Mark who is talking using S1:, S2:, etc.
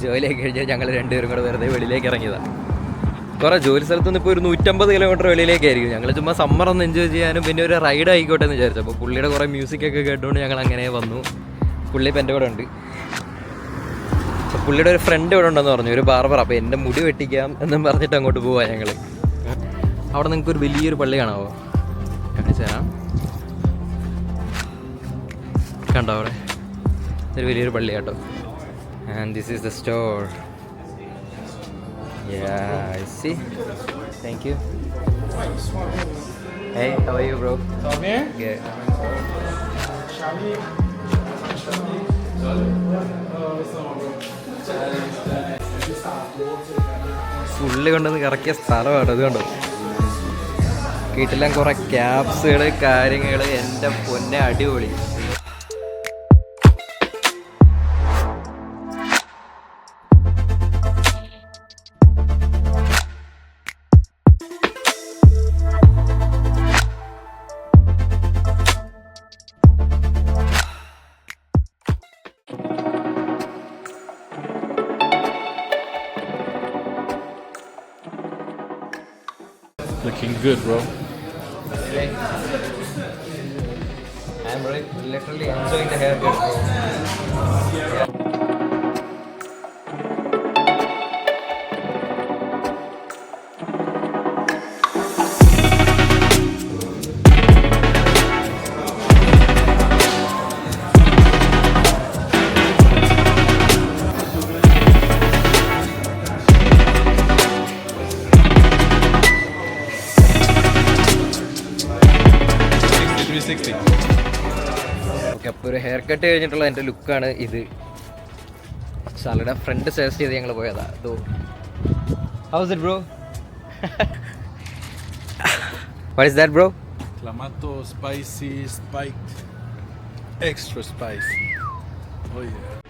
S1: ജോലിയൊക്കെ കഴിഞ്ഞാൽ ഞങ്ങൾ രണ്ടുപേരും കൂടെ വെറുതെ വെളിയിലേക്ക് ഇറങ്ങിയതാണ്. കുറേ ജോലി സ്ഥലത്തുനിന്ന് ഇപ്പോൾ ഒരു 150 കിലോമീറ്റർ വെളിയിലേക്കായിരിക്കും. ഞങ്ങൾ ചുമ്മാ സമ്മർ ഒന്ന് എൻജോയ് ചെയ്യാനും പിന്നെ ഒരു റൈഡ് ആയിക്കോട്ടെ എന്ന് വിചാരിച്ചു. അപ്പോൾ പുള്ളിയുടെ കുറേ മ്യൂസിക്കൊക്കെ കേട്ടുകൊണ്ട് ഞങ്ങൾ അങ്ങനെ വന്നു. പുള്ളി ഇപ്പം എൻ്റെ കൂടെ ഉണ്ട്. പുള്ളിയുടെ ഒരു ഫ്രണ്ട് ഇവിടെ ഉണ്ടെന്ന് പറഞ്ഞു, ഒരു ബാർബർ. അപ്പോൾ എൻ്റെ മുടി വെട്ടിക്കാം എന്നും പറഞ്ഞിട്ട് അങ്ങോട്ട് പോവാം ഞങ്ങൾ. അവിടെ നിങ്ങൾക്ക് ഒരു വലിയൊരു പള്ളി കാണാമോ? കാണിച്ചു തരാം. കണ്ടോ അവിടെ ഒരു വലിയൊരു പള്ളി കേട്ടോ. And this is the store. Yeah, I see. Thank you. Hey, how are you, bro?
S2: Come here.
S1: Yeah. Full കൊണ്ടുവന്ന് കറക്കിയ സ്ഥലമാണ് ഇത്. കണ്ടോ വീട്ടിലെല്ലാം കുറെ ക്യാപ്സുകൾ കാര്യങ്ങൾ. എൻ്റെ പൊന്നെ അടിപൊളി.
S2: Looking good, bro.
S1: I'm literally enjoying the haircut, bro. Yeah. Okay, അപ്പോൾ ഒരു ഹെയർ കട്ട് കഴിഞ്ഞിട്ടുള്ള എൻ്റെ ലുക്കാണ് ഇത്. സാലയുടെ ഫ്രണ്ട് സജസ്റ്റ് ചെയ്ത് ഞങ്ങൾ പോയതാ. ഇതോ, house it bro? What is that bro?
S2: Clamato spicy spiked, extra spicy. Oh yeah.